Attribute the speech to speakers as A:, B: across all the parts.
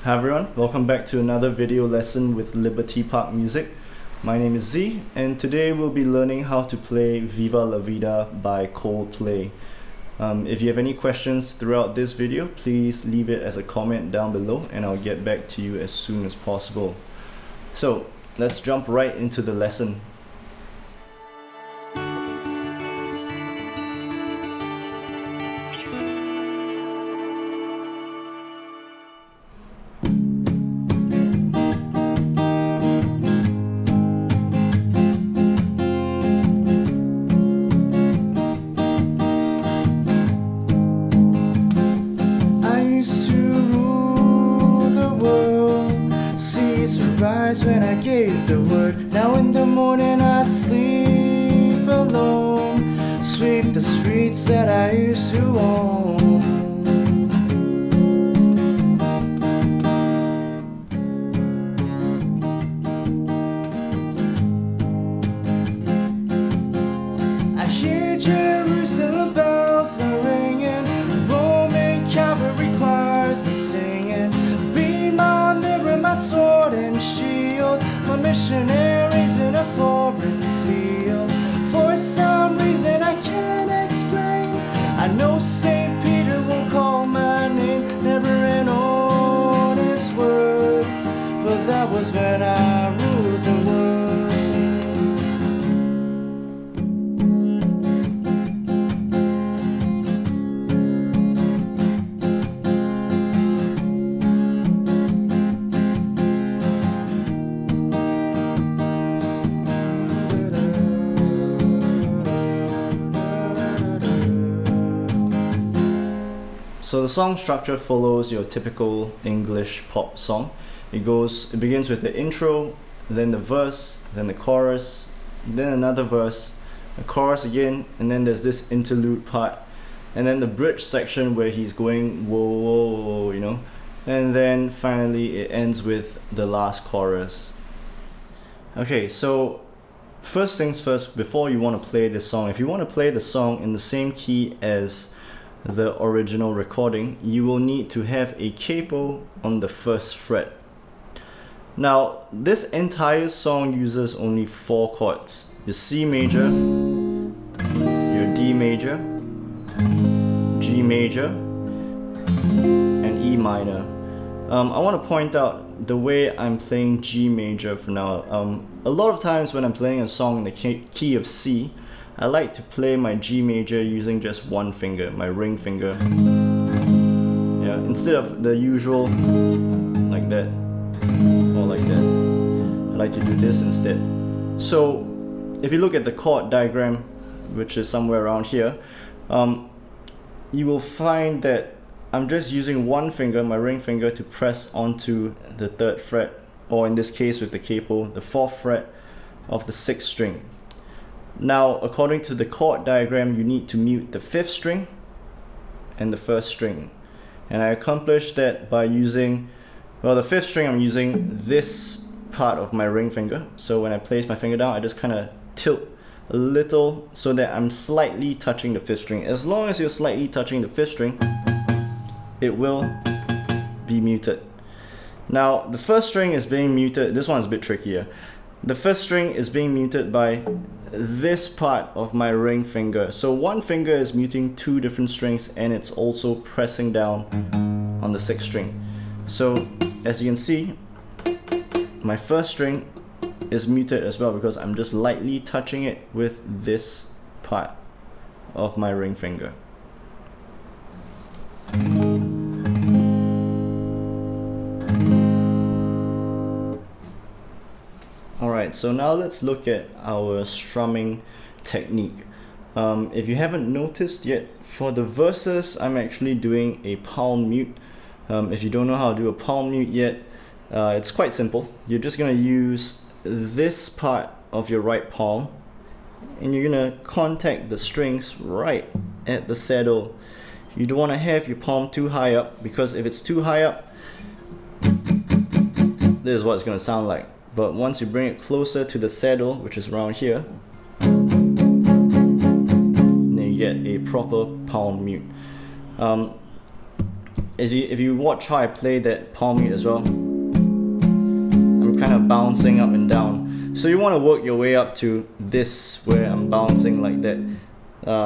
A: Hi everyone, welcome back to another video lesson with Liberty Park Music. My name is Z, and today we'll be learning how to play Viva La Vida by Coldplay. If you have any questions throughout this video, please leave it as a comment down below and I'll get back to you as soon as possible. So let's jump right into the lesson.
B: When I gave the word, now in the morning I sleep alone, sweep the streets that I used to own. I hear Jerusalem bells are ringing, Roman cavalry choirs are singing, be my mirror, my sword and shield, my missionaries in a foreign field. For some reason I can't explain, I know St. Peter won't call my name, never an honest word, but that was when I ruled the world.
A: So the song structure follows your typical English pop song. It begins with the intro, then the verse, then the chorus, then another verse, a chorus again, and then there's this interlude part, and then the bridge section where he's going whoa, whoa, whoa, you know, and then finally it ends with the last chorus. Okay, so first things first, before you want to play this song, if you want to play the song in the same key as the original recording, you will need to have a capo on the first fret. Now, this entire song uses only 4 chords: your C major, your D major, G major, and E minor. I want to point out the way I'm playing G major for now. A lot of times when I'm playing a song in the key of C, I like to play my G major using just one finger, my ring finger. Yeah, instead of the usual like that or like that, I like to do this instead. So if you look at the chord diagram, which is somewhere around here, you will find that I'm just using one finger, my ring finger, to press onto the 3rd fret, or in this case with the capo, the 4th fret of the 6th string. Now, according to the chord diagram, you need to mute the 5th string and the 1st string. And I accomplished that by using, well, the 5th string, I'm using this part of my ring finger. So when I place my finger down, I just kind of tilt a little so that I'm slightly touching the 5th string. As long as you're slightly touching the 5th string, it will be muted. Now, the 1st string is being muted. This one's a bit trickier. The 1st string is being muted by this part of my ring finger. So one finger is muting 2 different strings, and it's also pressing down on the 6th string. So as you can see, my 1st string is muted as well because I'm just lightly touching it with this part of my ring finger. Alright, so now let's look at our strumming technique. If you haven't noticed yet, for the verses, I'm actually doing a palm mute. If you don't know how to do a palm mute yet, it's quite simple. You're just going to use this part of your right palm, and you're going to contact the strings right at the saddle. You don't want to have your palm too high up, because if it's too high up, this is what it's going to sound like. But once you bring it closer to the saddle, which is around here, then you get a proper palm mute. if you watch how I play that palm mute as well, I'm kind of bouncing up and down. So you want to work your way up to this where I'm bouncing like that.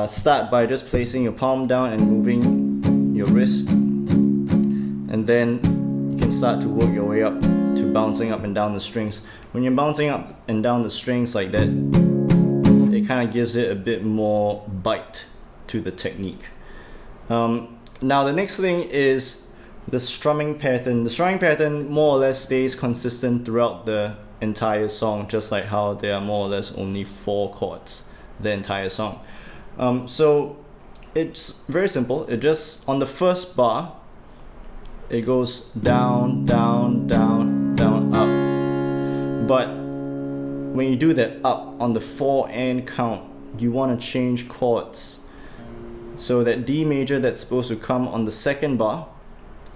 A: Start by just placing your palm down and moving your wrist, and then you can start to work your way up to bouncing up and down the strings. When you're bouncing up and down the strings like that, it kind of gives it a bit more bite to the technique. Now the next thing is the strumming pattern. The strumming pattern more or less stays consistent throughout the entire song, just like how there are more or less only 4 chords the entire song. So it's very simple. It just, on the first bar, it goes down, down, down, down, up. But when you do that up on the 4 and count, you want to change chords. So that D major that's supposed to come on the second bar,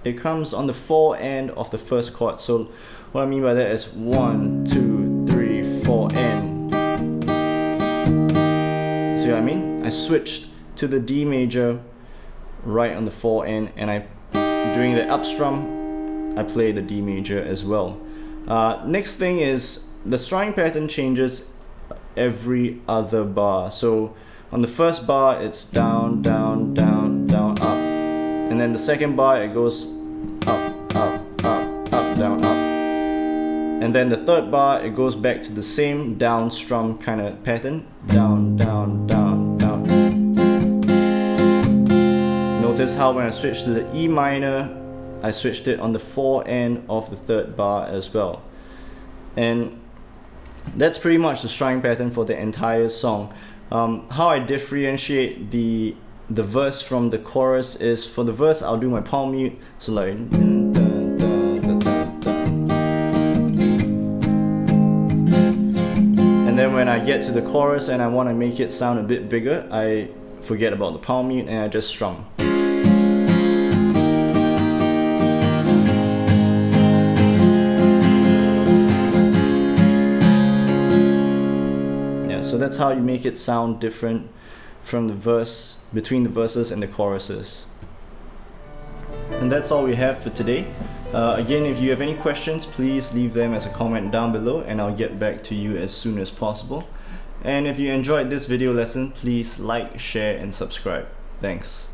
A: it comes on the 4 and of the first chord. So what I mean by that is 1, 2, 3, 4 and. See what I mean? I switched to the D major right on the 4 and during the up strum, I play the D major as well. Next thing is the strumming pattern changes every other bar. So on the first bar, it's down, down, down, down, up. And then the second bar, it goes up, up, up, up, down, up. And then the third bar, it goes back to the same down strum kind of pattern. Down, down, down, down. Notice how when I switched to the E minor, I switched it on the 4 and of the third bar as well. And that's pretty much the strumming pattern for the entire song. How I differentiate the verse from the chorus is, for the verse I'll do my palm mute, so like and then when I get to the chorus and I want to make it sound a bit bigger, I forget about the palm mute and I just strum. So that's how you make it sound different from the verse, between the verses and the choruses. And that's all we have for today. Again, if you have any questions, please leave them as a comment down below and I'll get back to you as soon as possible. And if you enjoyed this video lesson, please like, share and subscribe. Thanks.